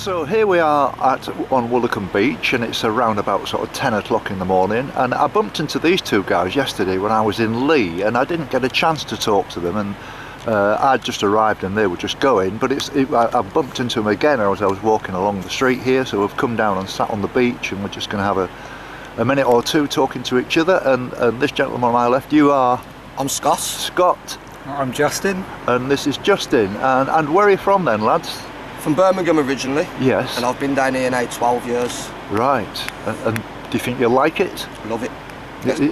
So here we are on Woolacombe Beach, and it's around about sort of 10 o'clock in the morning, and I bumped into these two guys yesterday when I was in Lee, and I didn't get a chance to talk to them, and I'd just arrived and they were just going, but I bumped into them again as I was walking along the street here. So we've come down and sat on the beach, and we're just going to have a minute or two talking to each other. And this gentleman on my left, you are? I'm Scott. Scott. I'm Justin. And this is Justin. And where are you from then, lads? From Birmingham originally. Yes. And I've been down here now 12 years. Right. And do you think you'll like it? Love it.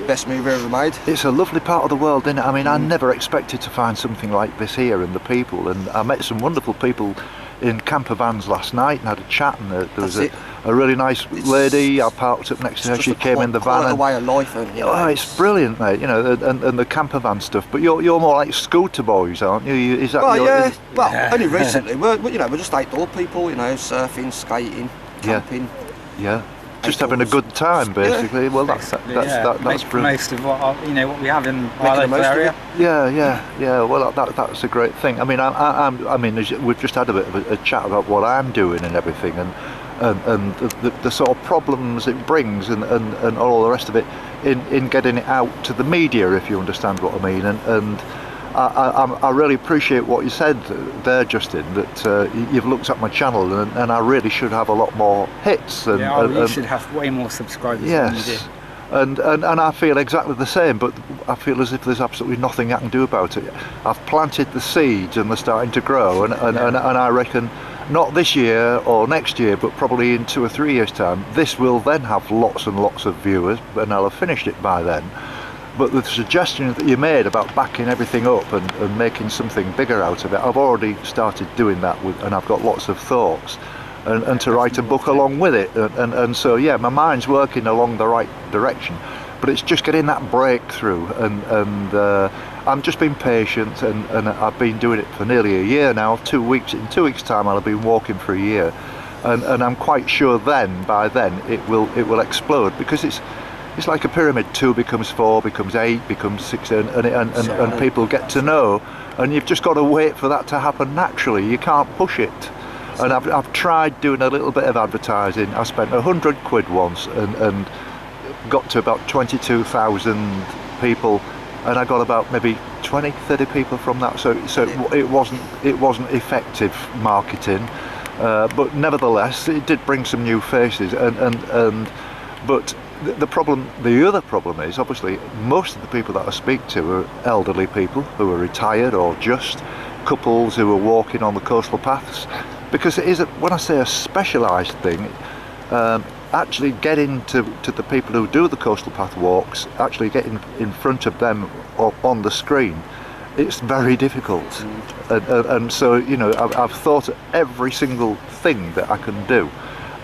Best movie ever made. It's a lovely part of the world, isn't it? I mean, I never expected to find something like this here, and the people, and I met some wonderful people in camper vans last night and had a chat, and there was a really nice lady. I parked up next to her, she came in the van. It's a way of life, and you know, oh, it's brilliant, mate, you know, and the camper van stuff. But you're more like scooter boys, aren't you? Is that well, only recently. We're just outdoor people, you know, surfing, skating, camping. Yeah. Just having a good time, basically. Yeah. Well, that's brilliant. Most of what we have in our local area. Yeah. Well, that's a great thing. I mean, I mean, we've just had a bit of a chat about what I'm doing and everything, and the sort of problems it brings, and all the rest of it in getting it out to the media, if you understand what I mean. And I really appreciate what you said there, Justin, that you've looked at my channel, and I really should have a lot more hits. And, you should have way more subscribers than you do. And I feel exactly the same, but I feel as if there's absolutely nothing I can do about it. I've planted the seeds and they're starting to grow, and I reckon not this year or next year, but probably in 2 or 3 years' time, this will then have lots and lots of viewers, and I'll have finished it by then. But the suggestion that you made about backing everything up and making something bigger out of it, I've already started doing that, and I've got lots of thoughts, and to write a book along with it, and so yeah, my mind's working along the right direction, but it's just getting that breakthrough, and I'm just being patient, and I've been doing it for nearly a year now. 2 weeks, in 2 weeks' time I'll have been walking for a year, and I'm quite sure by then it will explode, because it's like a pyramid. 2 becomes 4, becomes 8, becomes 6, and people get to know, and you've just got to wait for that to happen naturally. You can't push it. And I've tried doing a little bit of advertising. I spent £100 once and got to about 22,000 people, and I got about maybe 20-30 people from that. So it wasn't effective marketing, but nevertheless it did bring some new faces, but the other problem is, obviously, most of the people that I speak to are elderly people who are retired, or just couples who are walking on the coastal paths, because it is, when I say a specialised thing, actually getting to the people who do the coastal path walks, actually getting in front of them on the screen, it's very difficult. And so, you know, I've thought of every single thing that I can do.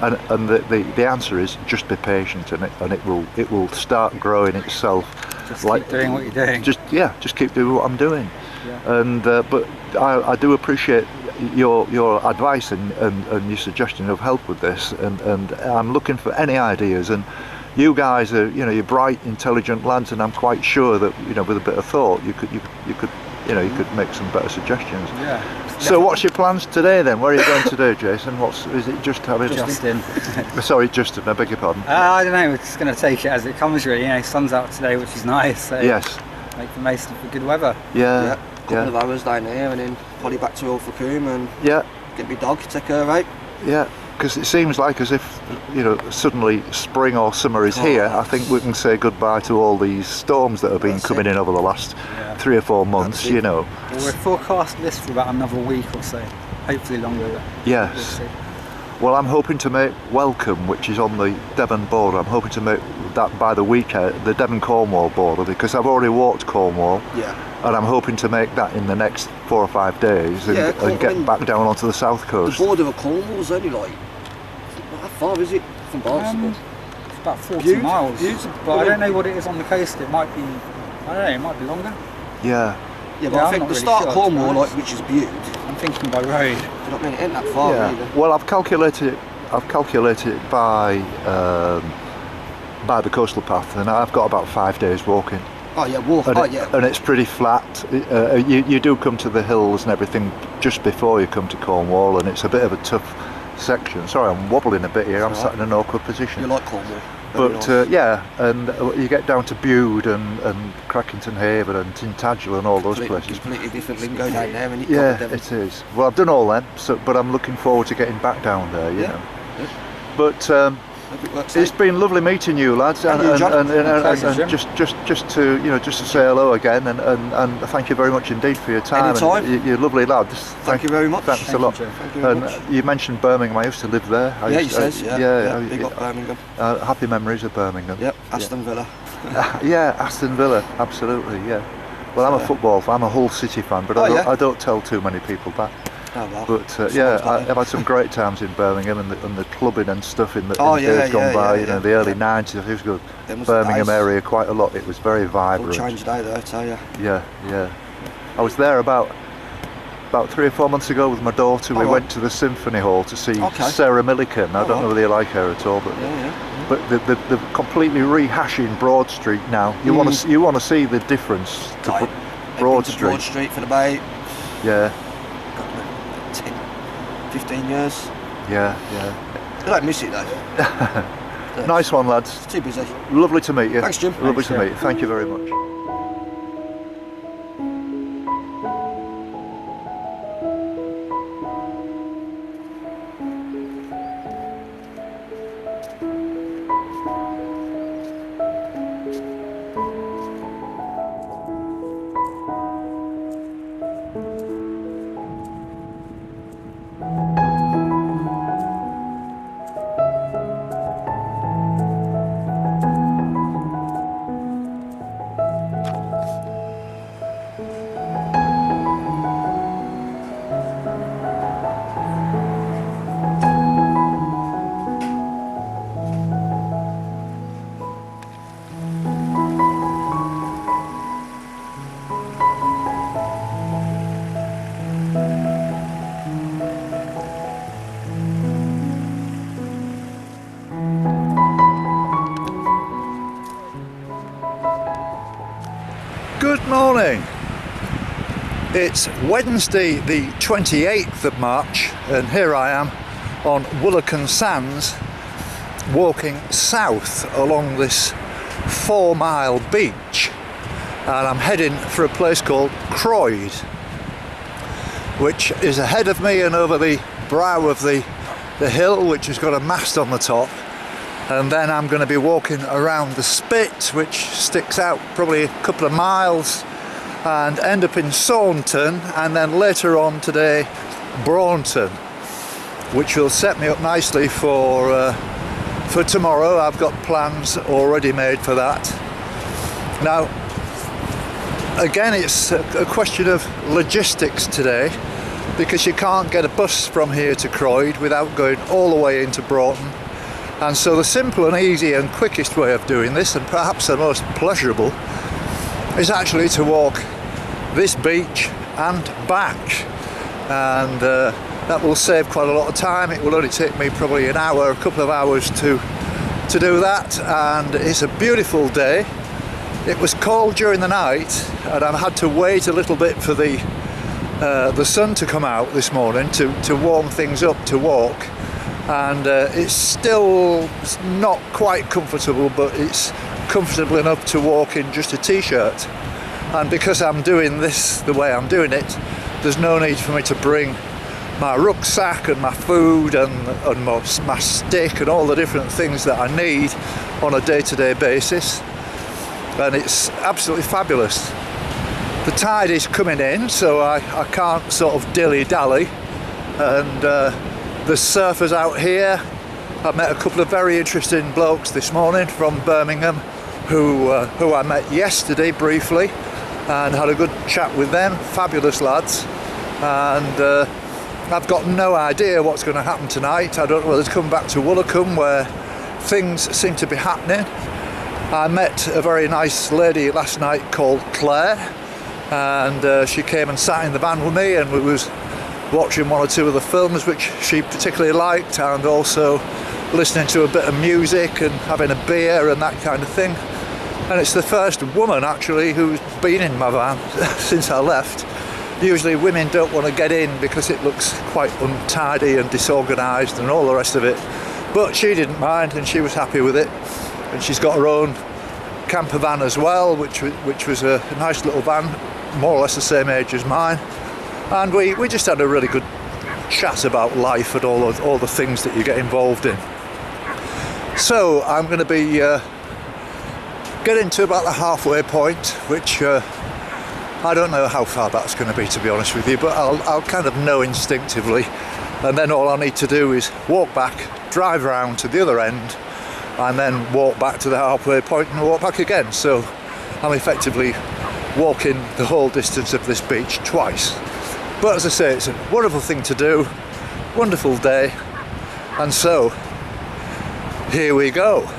And the answer is just be patient, and it will start growing itself. Just keep doing what you're doing. Just keep doing what I'm doing. Yeah. And but I do appreciate your advice and your suggestion of help with this, and I'm looking for any ideas. And you guys are, you know, you're bright, intelligent lads, and I'm quite sure that, you know, with a bit of thought, you could make some better suggestions. Yeah. So what's your plans today then? What are you going to do, Jason? Is it just having... Justin. Sorry, Justin, I beg your pardon. I don't know, we're just going to take it as it comes, really. You know, sun's out today, which is nice, so yes, make the most of the good weather. Yeah. Couple of hours down here, and then probably back to Woolacombe and get my dog, take her out. Yeah. Because it seems like as if, you know, suddenly spring or summer is here. I think we can say goodbye to all these storms that have been coming in over the last 3 or 4 months, you know. Well, we're forecast this for about another week or so, hopefully longer. Yes. Well, I'm hoping to make Woolacombe, which is on the Devon border, I'm hoping to make that by the weekend, the Devon-Cornwall border, because I've already walked Cornwall. Yeah. And I'm hoping to make that in the next 4 or 5 days, and get back down onto the south coast. The border of Cornwall's only like, how far is it from Barnstable? It's about 40 miles. But I don't know what it is on the coast. It might be, I don't know, it might be longer. Yeah. Yeah, but I think the start of Cornwall, like, which is Bude. I'm thinking by road. You know what I mean? It ain't that far either. Well, I've calculated it by the coastal path, and I've got about 5 days walking. Oh yeah, and it's pretty flat. You do come to the hills and everything just before you come to Cornwall, and it's a bit of a tough section. Sorry, I'm wobbling a bit here. I'm sat in an awkward position. You like Cornwall? But yeah, and you get down to Bude and Crackington Haven and Tintagel and all those places. Completely different lingo down there. And yeah, it is. Well, I've done all them, but I'm looking forward to getting back down there. You know. Yeah. But it's been lovely meeting you, lads, and just to say hello again, and thank you very much indeed for your time. Anytime. You're lovely lads. Thank you very much. Thanks a lot. Thank you very much. You mentioned Birmingham. I used to live there. He says. Big up Birmingham. Happy memories of Birmingham. Yep. Aston Villa. Yeah, Aston Villa. Absolutely. Yeah. Well, I'm a football fan. I'm a Hull City fan, but I don't tell too many people that. Oh, well. But I've had some great times in Birmingham and the clubbing and stuff in the days gone by. You know, the early '90s. It was good. Birmingham area quite a lot. It was very vibrant. All changed out there, I tell you. Yeah. I was there about 3 or 4 months ago with my daughter. We went to the Symphony Hall to see Sarah Millican. I don't know whether you like her at all, but they're completely rehashing Broad Street now. You want to see the difference to Broad Street. Broad Street for about 15 years. Yeah. I don't miss it though. Nice one, lads. It's too busy. Lovely to meet you. Thanks, Jim. Lovely to meet you. Thank you very much. Good morning. It's Wednesday the 28th of March and here I am on Woolacombe Sands walking south along this 4-mile beach, and I'm heading for a place called Croyde, which is ahead of me and over the brow of the hill, which has got a mast on the top. And then I'm going to be walking around the spit, which sticks out probably a couple of miles, and end up in Saunton, and then later on today Braunton, which will set me up nicely for tomorrow. I've got plans already made for that. Now again, it's a question of logistics today, because you can't get a bus from here to Croyde without going all the way into Broughton. And so the simple and easy and quickest way of doing this, and perhaps the most pleasurable, is actually to walk this beach and back. And that will save quite a lot of time. It will only take me probably an hour, a couple of hours to do that. And it's a beautiful day. It was cold during the night, and I've had to wait a little bit for the sun to come out this morning to warm things up to walk. And it's still not quite comfortable, but it's comfortable enough to walk in just a t-shirt. And because I'm doing this the way I'm doing it, there's no need for me to bring my rucksack and my food and my stick and all the different things that I need on a day-to-day basis. And it's absolutely fabulous. The tide is coming in, so I can't sort of dilly-dally, and the surfers out here. I met a couple of very interesting blokes this morning from Birmingham who I met yesterday briefly and had a good chat with them. Fabulous lads. And I've got no idea what's going to happen tonight. I don't know whether to come back to Woolacombe, where things seem to be happening. I met a very nice lady last night called Claire, and she came and sat in the van with me, and we was watching one or two of the films which she particularly liked, and also listening to a bit of music and having a beer and that kind of thing. And it's the first woman actually who's been in my van since I left, usually women don't want to get in because it looks quite untidy and disorganised and all the rest of it. But she didn't mind, and she was happy with it. And she's got her own camper van as well, which was a nice little van, more or less the same age as mine. And we just had a really good chat about life and all the things that you get involved in. So I'm going to be getting to about the halfway point, which I don't know how far that's going to be, to be honest with you, but I'll kind of know instinctively, and then all I need to do is walk back, drive around to the other end, and then walk back to the halfway point and walk back again. So I'm effectively walking the whole distance of this beach twice. But as I say, it's a wonderful thing to do, wonderful day, and so here we go.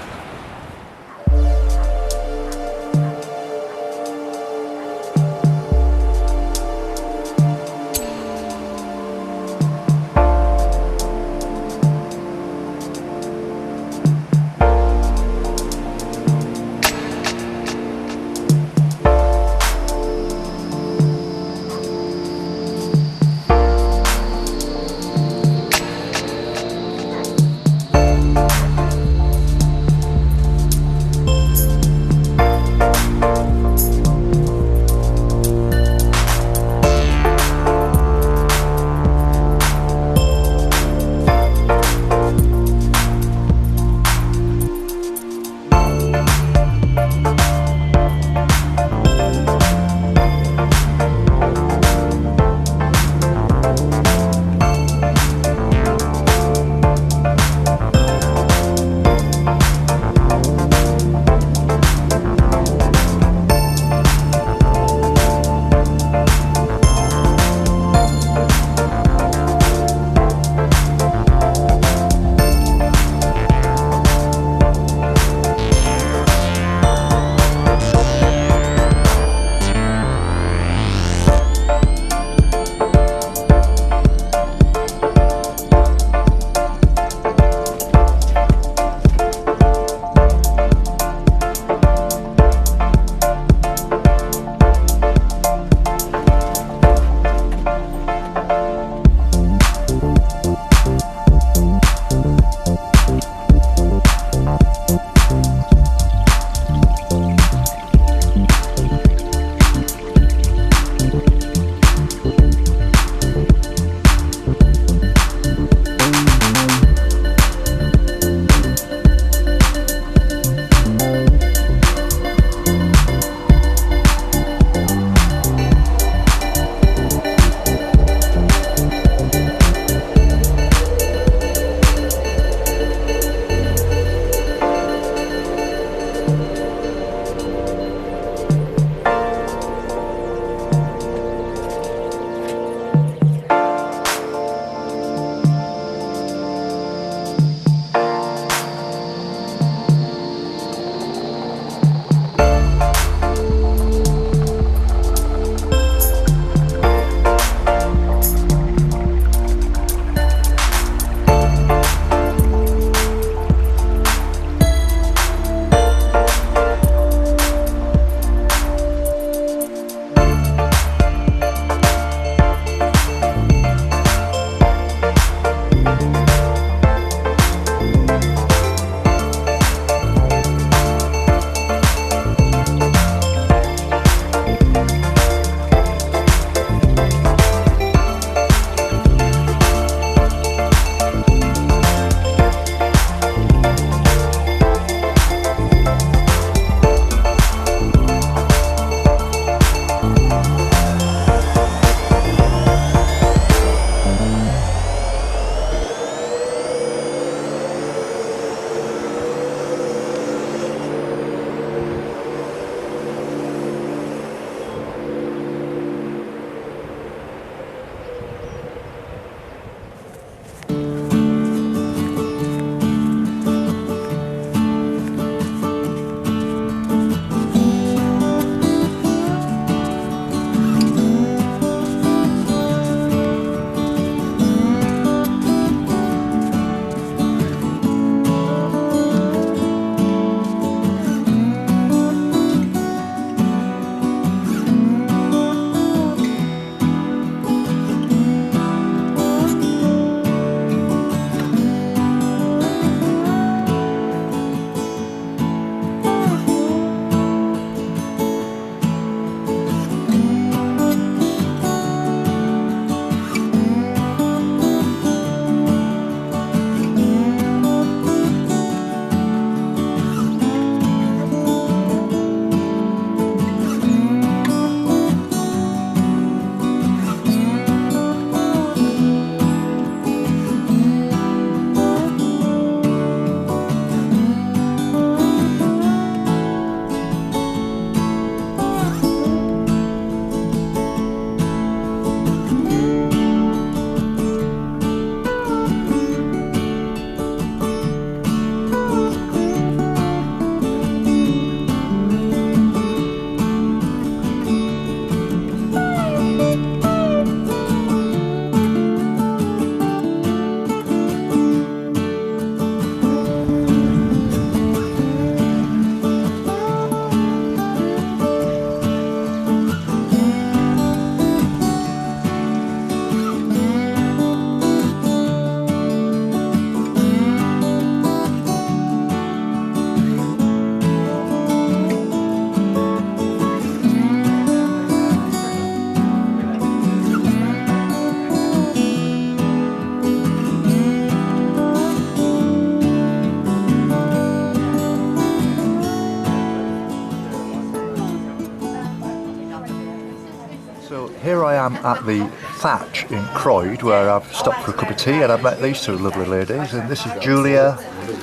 So here I am at the Thatch in Croyde, where I've stopped for a cup of tea, and I've met these two lovely ladies, and this is Julia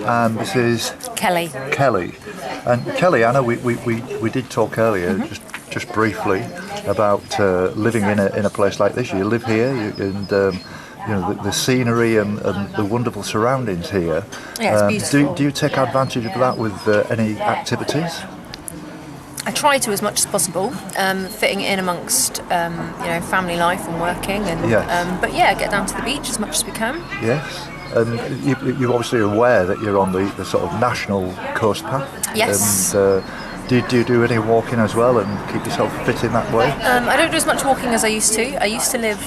and this is Kelly. And Kelly, I know we did talk earlier, just briefly, about living in a place like this. You live here, and the scenery and the wonderful surroundings here. Yeah, it's beautiful. Do you take advantage of that with any activities? I try to as much as possible, fitting in amongst family life and working, and Yes. but yeah, get down to the beach as much as we can. Yes. And you're obviously aware that you're on the sort of national coast path. Yes. And do you do any walking as well and keep yourself fit in that way? I don't do as much walking as I used to. I used to live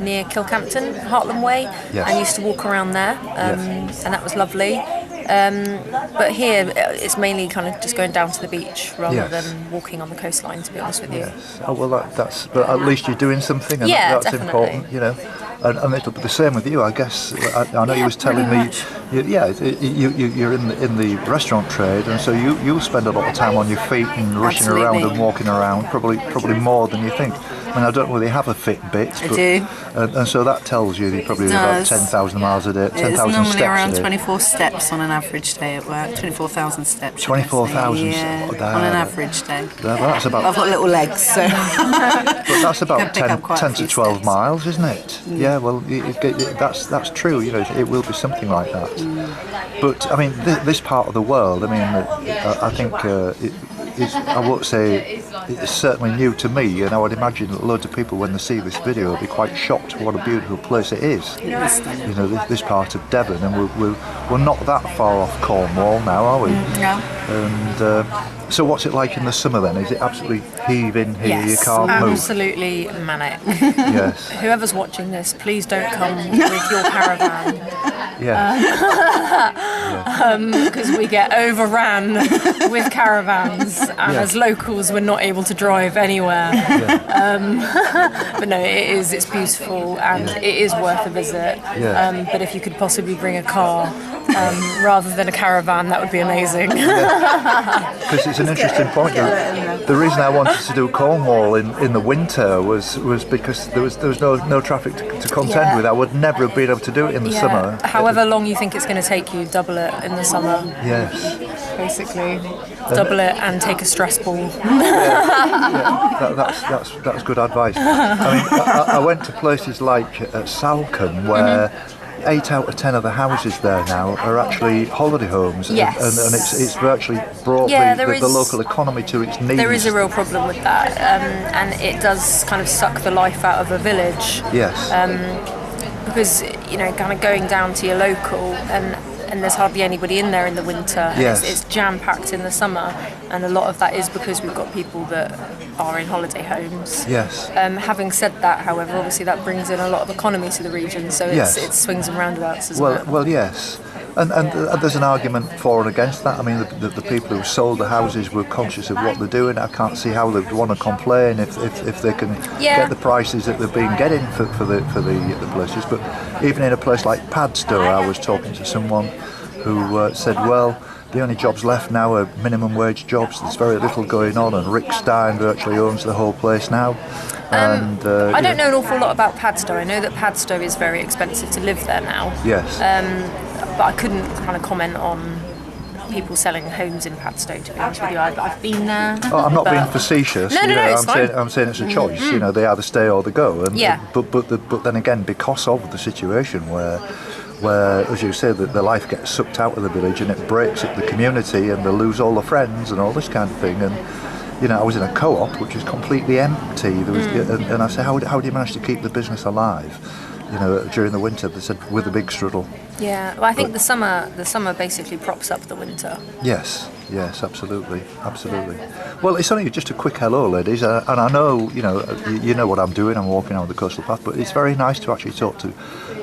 near Kilcampton, Hartland Way, Yes. and used to walk around there, Yes. and that was lovely. But here it's mainly kind of just going down to the beach rather Yes. than walking on the coastline, to be honest with you. Yes. Oh, well, that's. But at least you're doing something, and Yeah, that's definitely. important, you know. And it'll be the same with you, I guess. I know you was telling me, you're in the restaurant trade, and so you'll spend a lot of time on your feet and rushing around and walking around, probably more than you think. I mean, I don't really have a Fitbit, I but, do. And so that tells you probably about 10,000 miles a day, 10,000 It's steps normally around a day. 24 steps on an average day at work. 24,000 steps. 24,000 Yeah, steps. on an average day. That's about. I've got little legs, so. But that's Can about pick 10, up quite a 10 to few 12 steps. miles, isn't it? Yeah, well, that's true. You know, it will be something like that. But I mean, this part of the world, I mean, I think I won't say it's certainly new to me, and I would imagine that loads of people, when they see this video, will be quite shocked what a beautiful place it is. You know, this part of Devon, and we're not that far off Cornwall now, are we? No. And so what's it like in the summer then? Is it absolutely heaving here? Yes, You can't move? absolutely manic. Yes. Whoever's watching this, please don't come with your caravan, Yeah. because we get overran with caravans, and as locals we're not able to drive anywhere. But no, it's beautiful, and it is worth a visit. Yeah. But if you could possibly bring a car rather than a caravan, that would be amazing. Because it's an interesting point. The reason I wanted to do Cornwall in the winter was because there was no traffic to contend with. I would never have been able to do it in the summer. However long you think it's going to take you, double it in the summer. Yes. Basically, double it and take a stress ball. That's good advice. I mean, I went to places like Salcombe where 8 out of 10 of the houses there now are actually holiday homes, Yes. and it's virtually brought the local economy to its knees. There is a real problem with that, and it does kind of suck the life out of a village. Yes. Because kind of going down to your local, and there's hardly anybody in there in the winter. And Yes. it's jam-packed in the summer, and a lot of that is because we've got people that are in holiday homes. Yes. Having said that, however, obviously that brings in a lot of economy to the region, so Yes. it swings and roundabouts, isn't it? Well, yes. And there's an argument for and against that. I mean, the people who sold the houses were conscious of what they're doing. I can't see how they'd want to complain if they can get the prices that they've been getting for the places. But even in a place like Padstow, I was talking to someone who said, well, the only jobs left now are minimum wage jobs. There's very little going on, and Rick Stein virtually owns the whole place now. And I don't know an awful lot about Padstow. I know that Padstow is very expensive to live there now. Yes. But I couldn't kind of comment on people selling homes in Padstow, to be honest with you. I've been there. Oh, I'm not being facetious. No, it's fine. I'm saying it's a choice. You know, they either stay or they go. And, Yeah. But then again, because of the situation where, as you say, the life gets sucked out of the village and it breaks up the community, and they lose all the friends and all this kind of thing. And I was in a co-op which was completely empty. There was, and I said, how do you manage to keep the business alive? During the winter, they said, with a big struggle. Yeah, well, I think the summer basically props up the winter. Yes, absolutely. Well, it's only just a quick hello, ladies, and I know, you know what I'm doing. I'm walking on the coastal path, but it's very nice to actually talk to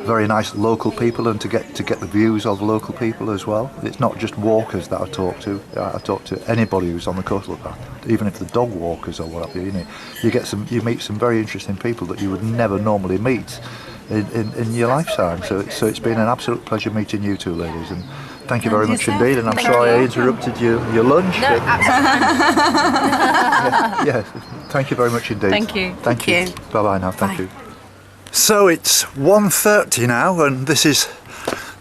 very nice local people and to get the views of local people as well. It's not just walkers that I talk to. I talk to anybody who's on the coastal path, even if they're dog walkers or whatever. You meet some very interesting people that you would never normally meet in your lifetime. So it's been an absolute pleasure meeting you two ladies, and Thank you very much indeed, and I'm sorry I interrupted your lunch. No, absolutely. Yes, thank you very much indeed. Thank you. Thank you. Bye-bye now, thank you. So it's 1:30 now, and this is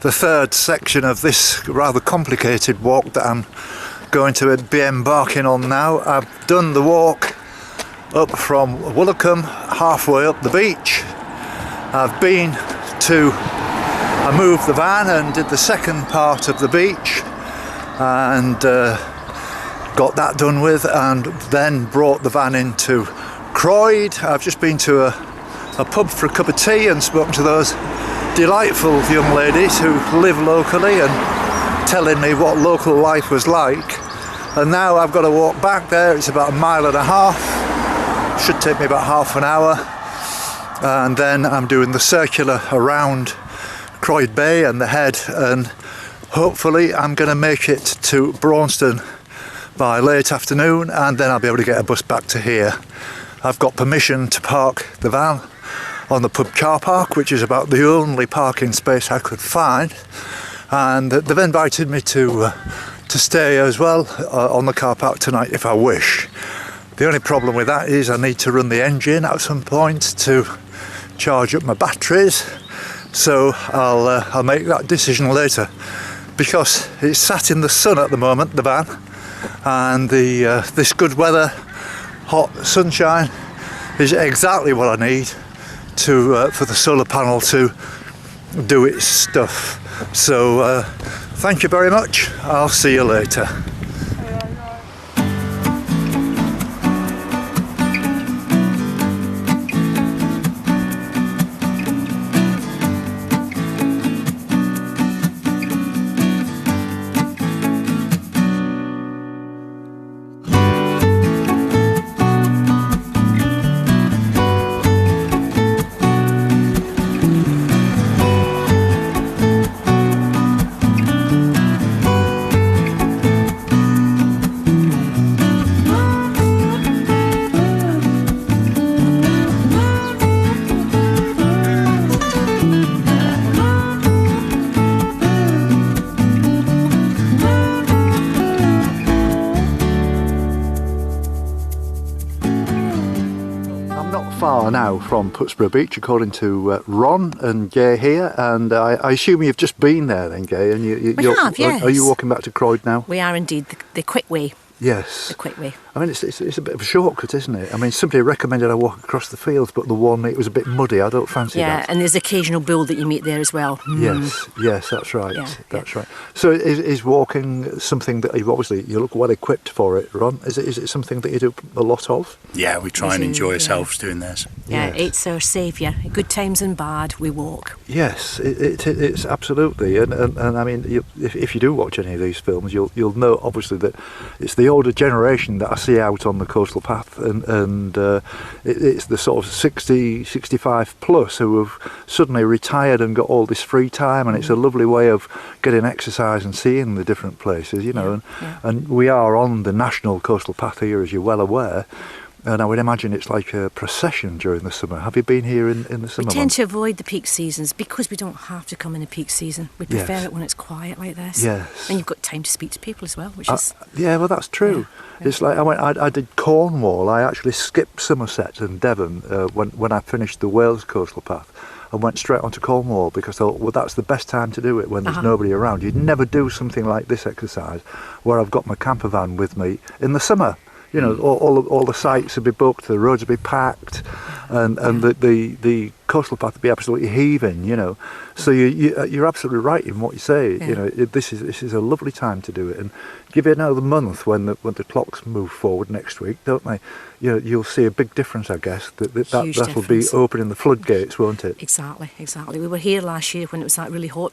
the third section of this rather complicated walk that I'm going to be embarking on now. I've done the walk up from Woolacombe, halfway up the beach. I moved the van and did the second part of the beach and got that done with, and then brought the van into Croyde. I've just been to a pub for a cup of tea and spoken to those delightful young ladies who live locally and telling me what local life was like. And now I've got to walk back there. It's about 1.5 miles. Should take me about half an hour. And then I'm doing the circular around Croyde Bay and the head, and hopefully I'm going to make it to Braunston by late afternoon, and then I'll be able to get a bus back to here. I've got permission to park the van on the pub car park, which is about the only parking space I could find, and they've invited me to stay as well on the car park tonight if I wish. The only problem with that is I need to run the engine at some point to charge up my batteries, so I'll make that decision later, because it's sat in the sun at the moment, the van, and this good weather, hot sunshine, is exactly what I need for the solar panel to do its stuff. So thank you very much. I'll see you later. Far now from Putsborough Beach, according to Ron and Gay here, and I assume you've just been there then, Gay, and We have, yes. Are you walking back to Croyde now? We are indeed, the quick way. Yes. The quick way. I mean, it's a bit of a shortcut, isn't it? I mean, somebody recommended I walk across the fields, but it was a bit muddy. I don't fancy that. Yeah, and there's occasional bull that you meet there as well. Yes, that's right. Yeah, that's right. So is walking something that you look well equipped for it, Ron? Is it something that you do a lot of? Yeah, we try and enjoy ourselves doing this. Yeah, Yes. it's our saviour. Good times and bad, we walk. Yes, it's absolutely, and I mean, if you do watch any of these films, you'll know obviously that it's the older generation that I see out on the coastal path, and it's the sort of 60, 65 plus who have suddenly retired and got all this free time, and it's a lovely way of getting exercise and seeing the different places, you know. And we are on the national coastal path here, as you're well aware. And I would imagine it's like a procession during the summer. Have you been here in the summer We tend months? to avoid the peak seasons because we don't have to come in the peak season. We prefer Yes. it when it's quiet like this. Yes. And you've got time to speak to people as well, which is... Yeah, well, that's true. Yeah. It's like I did Cornwall. I actually skipped Somerset and Devon when I finished the Wales coastal path. I went straight onto Cornwall because I thought, well, that's the best time to do it, when there's nobody around. You'd never do something like this exercise where I've got my camper van with me in the summer. You know, all the sites would be booked, the roads would be packed, and the coastal path would be absolutely heaving. You know, so you're absolutely right in what you say. Yeah. You know, this is a lovely time to do it, and give it another month when the clocks move forward next week, don't they? You know, you'll see a big difference, I guess. That'll be difference. opening the floodgates, won't it? Exactly. We were here last year when it was that really hot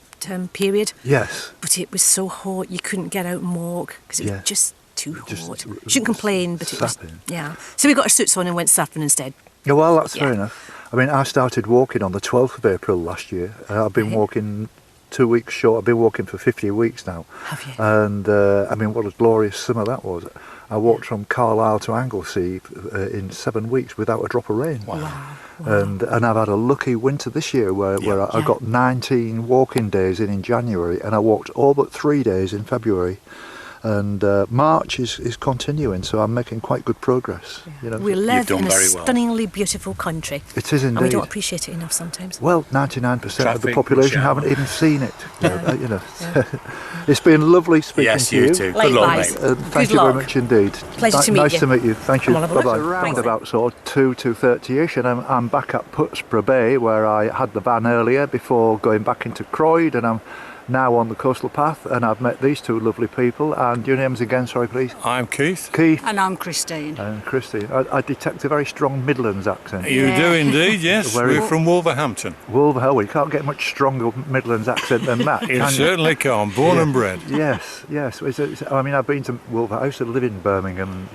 period. Yes. But it was so hot you couldn't get out and walk because it was just too hot. Shouldn't complain, but it was... sapping. Yeah. So we got our suits on and went surfing instead. Yeah, well, that's fair enough. I mean, I started walking on the 12th of April last year. I've been walking 2 weeks short. I've been walking for 50 weeks now. Have you? And I mean, what a glorious summer that was. I walked from Carlisle to Anglesey in 7 weeks without a drop of rain. Wow. And I've had a lucky winter this year where I got 19 walking days in January, and I walked all but 3 days in February. And March is continuing, so I'm making quite good progress. You know, We live done in a very well. stunningly beautiful country. it is indeed. And we don't appreciate it enough sometimes. Well, 99% of the Traffic, population rush hour. haven't even seen it. You know, it's been lovely speaking Yes, to you you. too. Good luck, Likewise. mate. Thank Good you very luck. much indeed. Pleasure to meet nice you. to meet you. Thank you. Come on, have a Bye look. bye. Thanks. About sort of 2:30ish, and I'm back at Putsborough Bay where I had the van earlier before going back into Croyde, and I'm now on the coastal path, and I've met these two lovely people. And your names again, sorry please? I'm Keith. Keith And I'm Christine. and Christy. I detect a very strong Midlands accent. You do indeed, yes. Where We're is- from Wolverhampton. Wolverhampton, you can't get much stronger Midlands accent than that, You can you? certainly can. Born and bred. Yes. I mean, I've been to Wolverhampton. I used to live in Birmingham,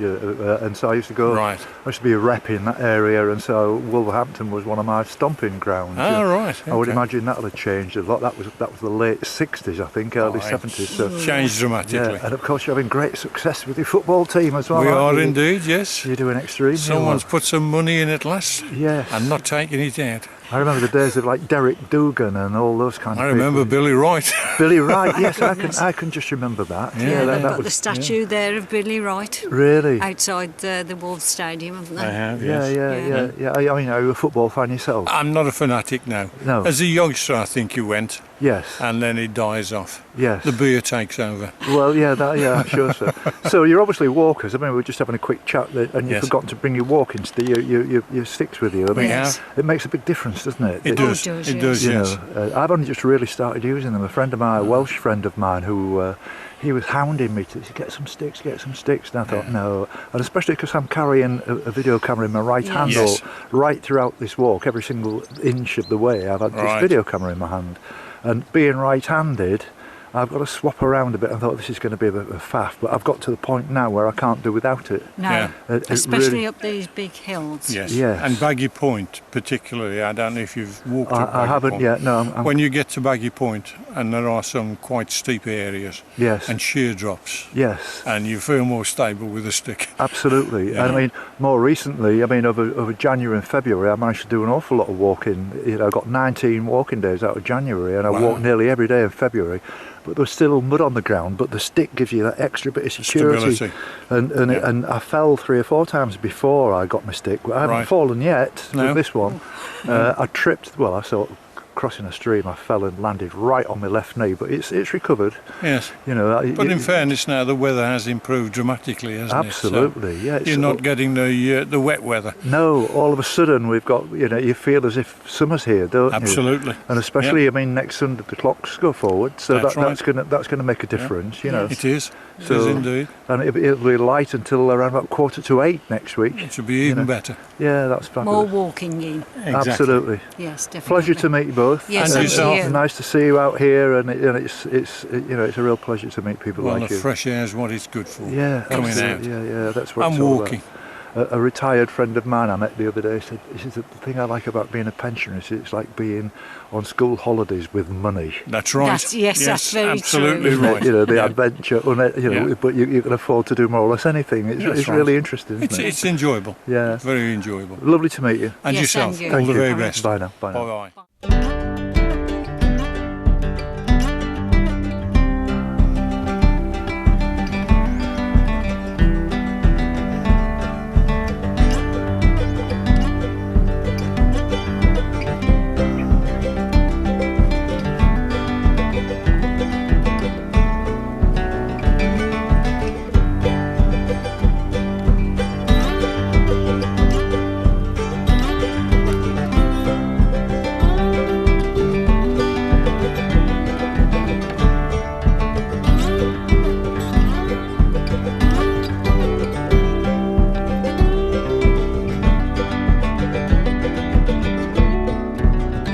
and so I used to go. Right. I used to be a rep in that area, and so Wolverhampton was one of my stomping grounds. Ah, right. I would okay. imagine that'll have changed a lot. That was the late '60s, I think, early Right. '70s. So. Changed dramatically. Yeah, and of course you're having great success with your football team as well. We aren't are you? indeed, yes. You're doing extremely Someone's well. put some money in at last Yes. and not taking it out. I remember the days of like Derek Dugan and all those kind of I remember people. Billy Wright. Billy Wright, yes, I can just remember that. Yeah, that, they've that got the was statue there of Billy Wright really. outside the Wolves Stadium, haven't they? I have, Yeah, yes. yeah. I mean, are you a football fan yourself? I'm not a fanatic now. No. As a youngster, I think you went, Yes, and then it dies off. yes. The beer takes over. Well, yeah, I'm sure so. So you're obviously walkers. I mean, we're just having a quick chat, and you've Yes. forgotten to bring your walking stick, your sticks with you. I mean, Yes. it makes a big difference, doesn't it? It does. does, It yes. does, You yes. know, I've only just really started using them. A friend of mine, a Welsh friend of mine, who he was hounding me to get some sticks. And I thought, no. And especially because I'm carrying a video camera in my right hand Yes. all right throughout this walk, every single inch of the way, I've had this Right. video camera in my hand. And being right-handed, I've got to swap around a bit. I thought this is going to be a bit of a faff, but I've got to the point now where I can't do without it. No, Yeah. It especially really- up these big hills. Yes. Yes. And Baggy Point, particularly. I don't know if you've walked up I Baggy haven't Point. yet. No, I'm When you get to Baggy Point, and there are some quite steep areas yes, and sheer drops, yes. and you feel more stable with a stick. Absolutely. Yeah. And I mean, more recently, I mean, over January and February, I managed to do an awful lot of walking. You know, I got 19 walking days out of January, and I Wow. walked nearly every day in February. But there was still mud on the ground, but the stick gives you that extra bit of security. Stability. And I fell 3 or 4 times before I got my stick. I haven't Right. fallen yet No. with this one. I tripped, well, I saw crossing a stream, I fell and landed right on my left knee, but it's recovered. Yes. You know, But in fairness now, the weather has improved dramatically, hasn't absolutely, yeah. it? it's You're not getting the wet weather. No, all of a sudden we've got, you know, you feel as if summer's here, don't you? Absolutely. And especially, I mean, next Sunday the clocks go forward, so That's right. that's gonna make a difference, you know. It is. It So- is indeed. And it'll be light until around about 7:45 next week. It should be even know. better. Yeah, that's More fabulous. walking in. Absolutely. Yes, definitely. Pleasure to meet you both. Yes, And and yourself. you. Nice to see you out here, and it's you know, it's a real pleasure to meet people Well, like the you. fresh air is what it's good for. Yeah, Coming absolutely. out. Yeah, that's what I'm it's all about. walking. A retired friend of mine I met the other day said, "This is the thing I like about being a pensioner. Is it's like being on school holidays with money. That's right. That's very absolutely true. right. You know, the Yeah. adventure, you know, Yeah. but you can afford to do more or less anything. It's That's right. really interesting, It's, isn't it? it's enjoyable. Yeah. Very enjoyable. Lovely to meet you. And Yes, yourself. and you. All Thank the you. very best. Bye now. Bye now. Bye-bye.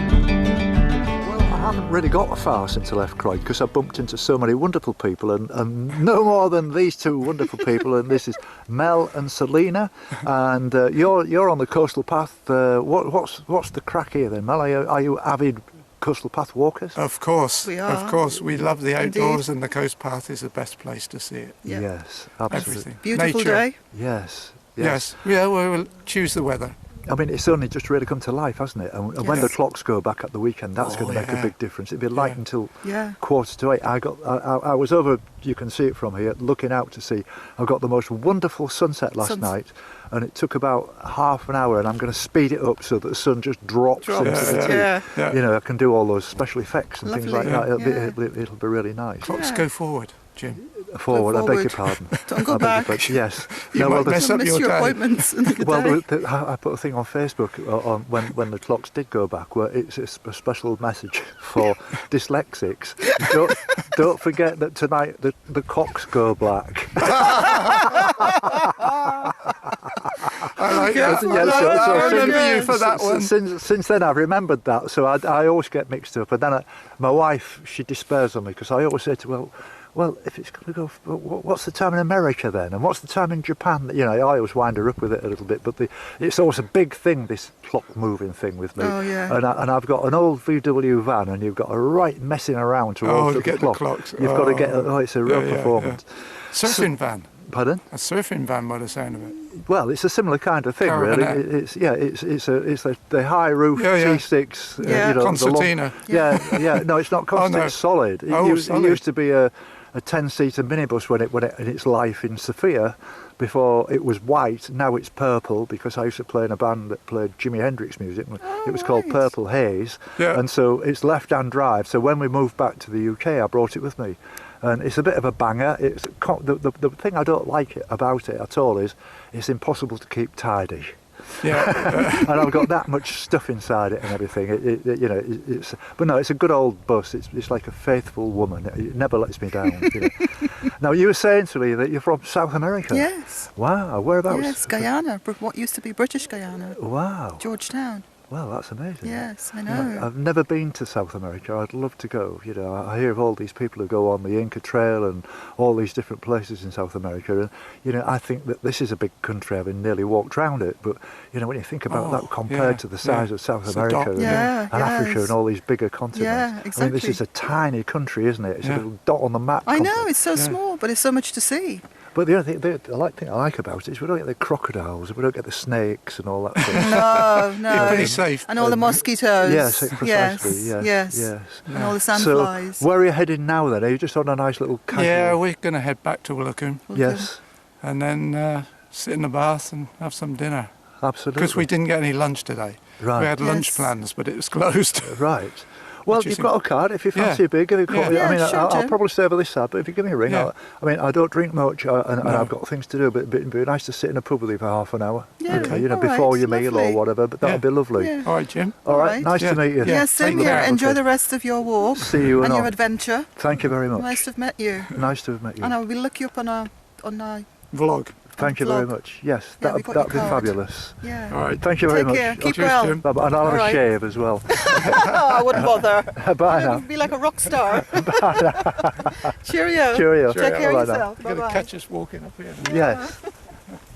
Well, I haven't really got far since I left Croyde because I bumped into so many wonderful people, and no more than these two wonderful people. And this is Mel and Selena, and you're on the coastal path. What's the crack here then, Mel? Are you avid coastal path walkers? Of course, We are. of course. We love the Indeed. outdoors, and the coast path is the best place to see it. Yeah. Yes, absolutely. Everything. Beautiful Nature. day. Yes. Yes. Yeah, we'll choose the weather. I mean, it's only just really come to life, hasn't it? And when the Yes. clocks go back at the weekend, that's going to make a big difference. It'd be light until Yeah. 7:45. I was over, you can see it from here, looking out to see. I got the most wonderful sunset last night, and it took about half an hour, and I'm going to speed it up so that the sun just drops into the tea. Yeah. You know, I can do all those special effects and things Lovely. like that. Yeah. It'll be really nice. Clocks go forward, Jim. Forward, I beg your forward. pardon. Don't go I beg your back. pardon. Yes. You No, might well, the- mess Don't up miss your your day. appointments in the good Well, day. I put a thing on Facebook on when the clocks did go back, where it's a special message for dyslexics. Don't forget that tonight the cocks go black. I like that. Yeah, I remember you for that one. Since then, I've remembered that, so I always get mixed up. And then my wife, she despairs on me because I always say to her, well, if it's going to go, what's the time in America then? And what's the time in Japan? You know, I always wind her up with it a little bit, but it's always a big thing, this clock moving thing with me. Oh, yeah. And I've got an old VW van, and you've got a right messing around to to get the clocks. You've got to get, it's a real performance. Surfing van. Pardon? A surfing van by the sound of it. Well, it's a similar kind of thing, really. Caravanette. It's the high roof T6. Yeah. You know, Concertina. Yeah. No, it's not constant. no. It's solid. Solid. It used to be a 10-seater minibus when it in its life in Sofia. Before it was white, now it's purple because I used to play in a band that played Jimi Hendrix music. It was called Purple Haze, and so it's left-hand drive. So when we moved back to the UK, I brought it with me. And it's a bit of a banger. It's the thing I don't like about it at all is it's impossible to keep tidy. Yeah. And I've got that much stuff inside it and everything. But no, it's a good old bus. It's like a faithful woman. It never lets me down. You know. Now, you were saying to me that you're from South America. Yes. Wow. Whereabouts? Yes, Guyana. What used to be British Guyana. Wow. Georgetown. Well, that's amazing. Yes, I know. Yeah, I've never been to South America. I'd love to go. You know, I hear of all these people who go on the Inca Trail and all these different places in South America. And, you know, I think that this is a big country, having nearly walked around it. But, you know, when you think about that compared to the size of South America and Africa and all these bigger continents. Yeah, exactly. I mean, this is a tiny country, isn't it? It's a little dot on the map. I know, it's so small, but it's so much to see. But the other thing I like about it is we don't get the crocodiles, we don't get the snakes and all that sort of No. You're pretty safe. And all the mosquitoes. Yes, precisely. Yes. And all the sandflies. So, where are you heading now then? Are you just on a nice little casual? Yeah, we're going to head back to Woolacombe. Yes. And then sit in the bath and have some dinner. Absolutely. Because we didn't get any lunch today. Right. We had lunch plans, but it was closed. Right. Well, you've got a card. If you fancy a beer, give me a call. Yeah, I mean, sure, I'll Jim. probably stay over this side, but if you give me a ring, Yeah. I don't drink much and I've got things to do, but it'd be nice to sit in a pub with you for half an hour. Yeah, You know, all before right, your meal lovely. or whatever, but that would be lovely. Yeah. All right, Jim. All right, Right. nice to meet you. Yes, same Take here. care. Enjoy Okay. the rest of your walk. See you and on. your adventure. Thank you very much. Nice to have met you. Nice to have met you. And I will look you up on our Vlog. Thank you very vlog. much. Yes, Yeah, we that'd got be your card. fabulous. Yeah. All right. Thank you very Take much. care. Keep Cheers, well. Jim. Bye-bye. And I'll have All a right. shave as well. Oh, I wouldn't bother. Bye now. You'd be like a rock star. Cheerio. Cheerio. Take care Bye of now. yourself. You're going to Bye-bye. catch us walking up here. Yes.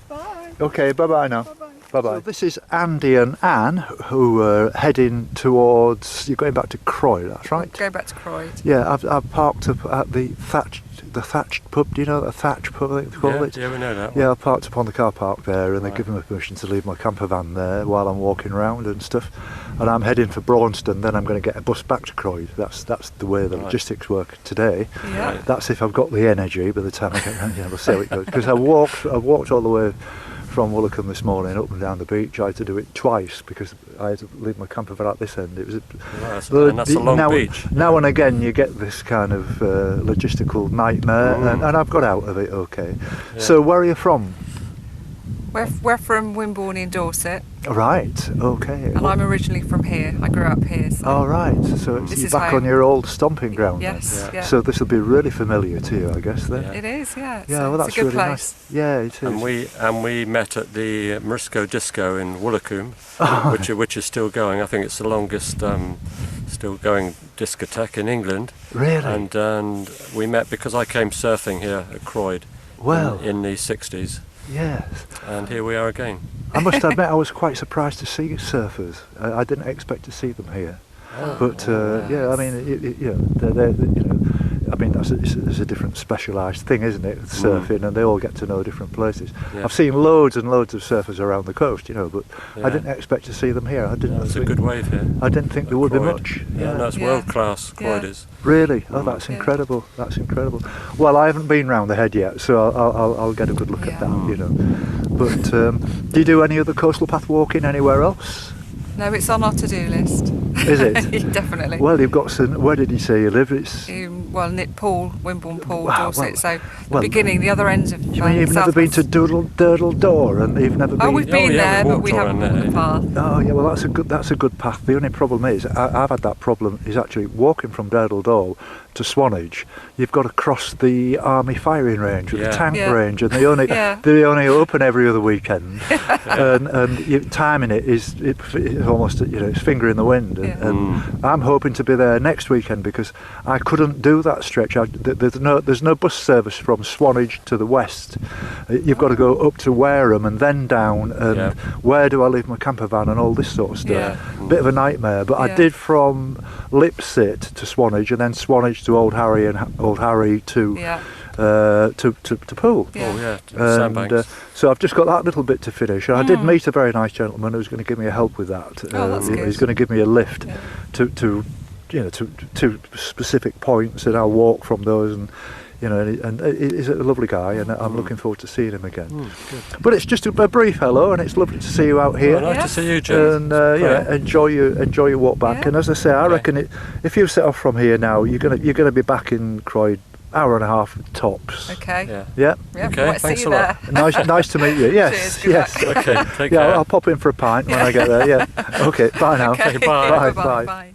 Bye. Okay, bye-bye now. Bye-bye. Bye-bye. So this is Andy and Anne who are heading towards, you're going back to Croyde, that's right? Go back to Croyde. Yeah, I've parked up at the thatched pub, do you know the thatched pub, I think they call it? Yeah, we know that. Yeah, I've parked up on the car park there and they've given me permission to leave my camper van there while I'm walking around and stuff. And I'm heading for Braunston, then I'm going to get a bus back to Croyde. That's the way the logistics work today. Yeah. That's if I've got the energy by the time I get around. We'll see how it goes. Because I walked all the way from Woolacombe this morning up and down the beach. I had to do it twice because I had to leave my camper van at this end. It was and that's a long beach. Now and again you get this kind of logistical nightmare and I've got out of it okay. Yeah. So where are you from? We're from Wimborne in Dorset, Right, okay. and I'm originally from here. I grew up here. So. All right, so This you're is back home. on your old stomping ground then. Yes, yeah. So this will be really familiar to you, I guess then. It is, yeah. It's, Yeah, well it's that's a good really place. nice. Yeah, it is. And we met at the Morisco Disco in Woolacombe, which is still going. I think it's the longest still going discotheque in England. Really? And we met because I came surfing here at Croyde in the 60s. Yes. And here we are again. I must admit I was quite surprised to see surfers. I didn't expect to see them here. But yeah, I mean, I mean, it's a different specialised thing, isn't it? Surfing, and they all get to know different places. Yeah. I've seen loads and loads of surfers around the coast, but I didn't expect to see them here. I didn't. It's a good wave here. I didn't think there would be much. Yeah, no, it's world class. Croyde is. Really? Oh, that's incredible. That's incredible. Well, I haven't been round the head yet, so I'll get a good look at that. But do you do any other coastal path walking anywhere else? No, it's on our to-do list. Is it? Definitely. Well, you've got some. Where did you say you live? It's Knit Pool, Wimborne Pool, Dorset. So the beginning, the other ends of. You mean you've never been to Durdle Door, and you've never been? Oh, we've been there, but we haven't walked the path. Oh yeah, well that's a good path. The only problem is I've had that problem is actually walking from Durdle Door to Swanage. You've got to cross the army firing range or the tank range, and they only open every other weekend. and timing it is almost it's finger in the wind. And I'm hoping to be there next weekend because I couldn't do that stretch. There's no bus service from Swanage to the west. You've got to go up to Wareham and then down. And where do I leave my camper van and all this sort of stuff? Bit of a nightmare. But I did from Lipsit to Swanage and then Swanage to Old Harry and Old Harry to Poole. Sandbanks. So I've just got that little bit to finish. And I did meet a very nice gentleman who's going to give me a help with that. That's good. He's going to give me a lift to specific points, and I'll walk from those. And and he's a lovely guy, and I'm looking forward to seeing him again. But it's just a brief hello, and it's lovely to see you out here. Nice to see you, Jim. And enjoy your walk back. And as I say, I reckon if you set off from here now, you're gonna be back in Croyde hour and a half tops. Okay. Yeah. Okay. Thanks a lot. Nice to meet you. Yes. Cheers, yes. Okay. Take care. I'll pop in for a pint when I get there. Yeah. Okay. Bye now. Okay, bye. Bye.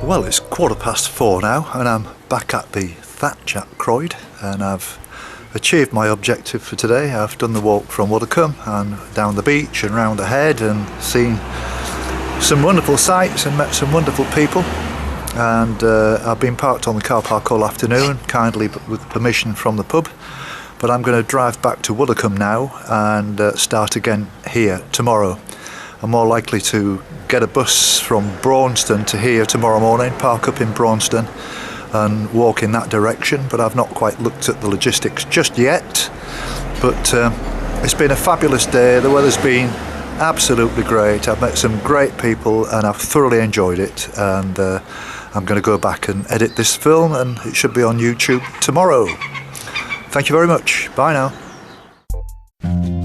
Well, it's 4:15 now and I'm back at the thatch at Croyde, and I've achieved my objective for today. I've done the walk from Woolacombe and down the beach and round the head and seen some wonderful sights and met some wonderful people, and I've been parked on the car park all afternoon, kindly but with permission from the pub, but I'm going to drive back to Woolacombe now and start again here tomorrow. I'm more likely to get a bus from Braunston to here tomorrow morning, park up in Braunston and walk in that direction, but I've not quite looked at the logistics just yet. But it's been a fabulous day. The weather's been absolutely great. I've met some great people and I've thoroughly enjoyed it, and I'm going to go back and edit this film and it should be on YouTube tomorrow. Thank you very much. Bye now.